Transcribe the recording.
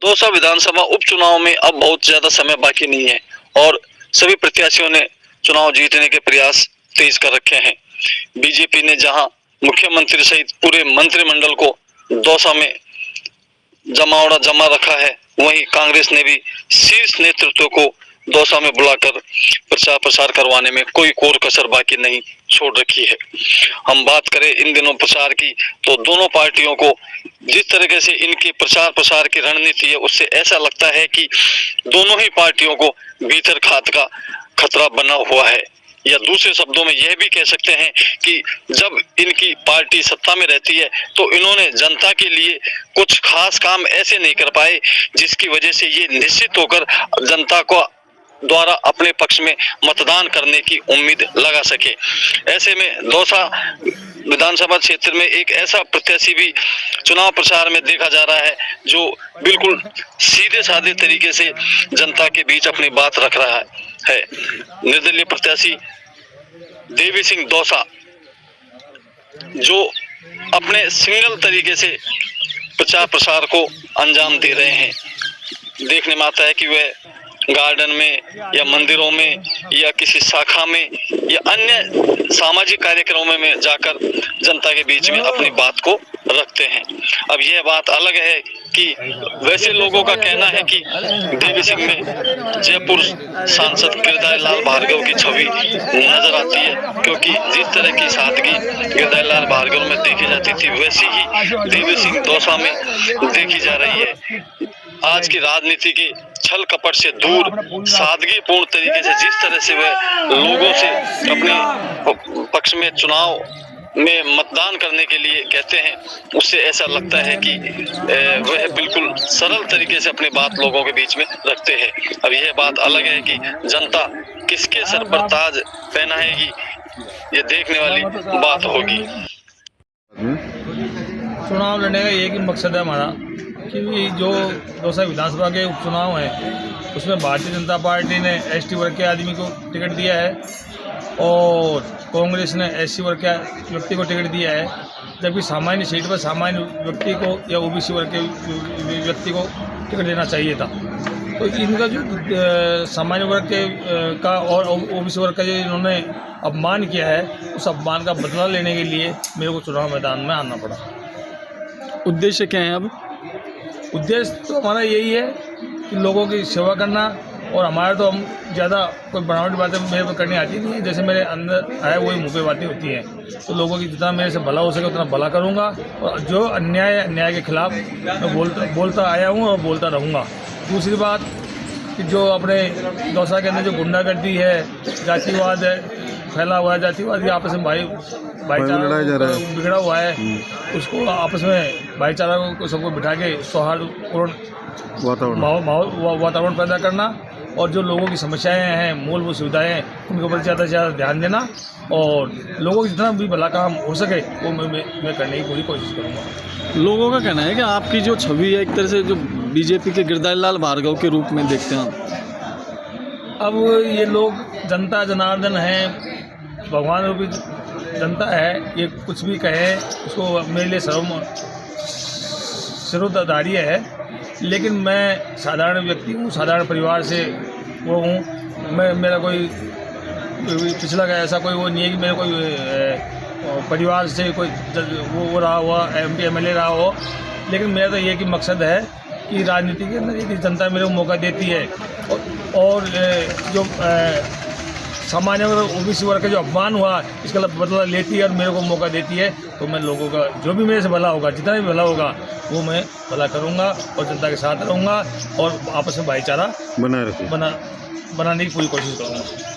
दौसा विधानसभा उपचुनाव में अब बहुत ज्यादा समय बाकी नहीं है और सभी प्रत्याशियों ने चुनाव जीतने के प्रयास तेज कर रखे हैं। बीजेपी ने जहां मुख्यमंत्री सहित पूरे मंत्रिमंडल को दौसा में जमा रखा है, वहीं कांग्रेस ने भी शीर्ष नेतृत्व को दौसा में बुलाकर प्रचार प्रसार करवाने में कोई कोर कसर बाकी नहीं छोड़ रखी है। हम बात करें इन दिनों प्रचार की, तो दोनों पार्टियों को जिस तरीके से इनकी प्रचार प्रसार की रणनीति है, उससे ऐसा लगता है कि दोनों ही पार्टियों को भीतर खात का खतरा बना हुआ है, या दूसरे शब्दों में यह भी कह सकते हैं कि जब इनकी पार्टी सत्ता में रहती है तो इन्होंने जनता के लिए कुछ खास काम ऐसे नहीं कर पाए जिसकी वजह से ये निश्चित होकर जनता को द्वारा अपने पक्ष में मतदान करने की उम्मीद लगा सके। ऐसे में दौसा विधानसभा क्षेत्र में एक ऐसा प्रत्याशी भी चुनाव प्रचार में देखा जा रहा है जो बिल्कुल सीधे साधे तरीके से जनता के बीच अपनी बात रख रहा है। निर्दलीय प्रत्याशी देवी सिंह दौसा जो अपने सिंगल तरीके से प्रचार प्रसार को अंजाम दे रहे हैं। देखने में आता है कि वह गार्डन में या मंदिरों में या किसी शाखा में या अन्य सामाजिक कार्यक्रमों में जाकर जनता के बीच में अपनी बात को रखते हैं। अब यह बात अलग है कि वैसे लोगों का कहना है कि देवी सिंह में जयपुर सांसद गिरधारी लाल भार्गव की छवि नजर आती है, क्योंकि जिस तरह की सादगी गिरधारी लाल भार्गव में देखी जाती थी वैसी ही देवी सिंह दौसा में देखी जा रही है। आज की राजनीति के छल कपट से दूर सादगी पूर्ण तरीके से जिस तरह से वह लोगों से अपने पक्ष में चुनाव में मतदान करने के लिए कहते हैं, उससे ऐसा लगता है कि वह बिल्कुल सरल तरीके से अपनी बात लोगों के बीच में रखते हैं। अब यह बात अलग है कि जनता किसके सर पर ताज पहनाएगी, ये देखने वाली बात होगी। चुनाव लड़ने का एक ही मकसद है हमारा कि जो दौसा विधानसभा के उपचुनाव हैं उसमें भारतीय जनता पार्टी ने एसटी वर्ग के आदमी को टिकट दिया है और कांग्रेस ने एससी वर्ग के व्यक्ति को टिकट दिया है, जबकि सामान्य सीट पर सामान्य व्यक्ति को या ओबीसी वर्ग के व्यक्ति को टिकट देना चाहिए था। तो इनका जो सामान्य वर्ग के का और ओबीसी वर्ग का जो इन्होंने अपमान किया है, उस अपमान का बदला लेने के लिए मेरे को चुनाव मैदान में आना पड़ा। उद्देश्य क्या है? अब उद्देश्य तो हमारा यही है कि लोगों की सेवा करना, और हमारा तो हम ज़्यादा कोई बनावटी बातें मेरे को करनी आती नहीं है, जैसे मेरे अंदर आए वही मुँह पे बातें होती हैं। तो लोगों की जितना मेरे से भला हो सके उतना भला करूँगा, और जो अन्याय के खिलाफ मैं बोलता आया हूँ और बोलता रहूँगा। दूसरी बात कि जो अपने दौसा के अंदर जो गुंडागर्दी है, जातिवाद है फैला हुआ है, जातिवाद ये आपस में भाईचारा बिगड़ा हुआ है, उसको आपस में भाईचारा को सबको बिठा के सौहार्दपूर्ण वातावरण पैदा करना, और जो लोगों की समस्याएं हैं, मूलभूत सुविधाएं हैं, उनके ऊपर ज़्यादा से ज़्यादा ध्यान देना, और लोगों को जितना भी भला काम हो सके वो मैं करने की पूरी कोशिश करूँगा। लोगों का कहना है कि आपकी जो छवि है एक तरह से जो बीजेपी के गिरधारी लाल भार्गव के रूप में देखते हैं। अब ये लोग जनता जनार्दन है, भगवान रूपी जनता है, ये कुछ भी कहे उसको मेरे लिए सर्वोदार्य है, लेकिन मैं साधारण व्यक्ति हूँ, साधारण परिवार से वो हूँ। मेरा कोई पिछला का ऐसा कोई वो नहीं है कि मेरे कोई परिवार से कोई वो रहा हुआ MP MLA रहा हो, लेकिन मेरा तो ये कि मकसद है कि राजनीति के अंदर यदि जनता मेरे को मौका देती है और जो सामान्य ओबीसी वर्ग का जो अपमान हुआ इसका बदला लेती है और मेरे को मौका देती है, तो मैं लोगों का जो भी मेरे से भला होगा, जितना भी भला होगा वो मैं भला करूँगा और जनता के साथ रहूँगा और आपस में भाईचारा बनाने की पूरी कोशिश करूँगा।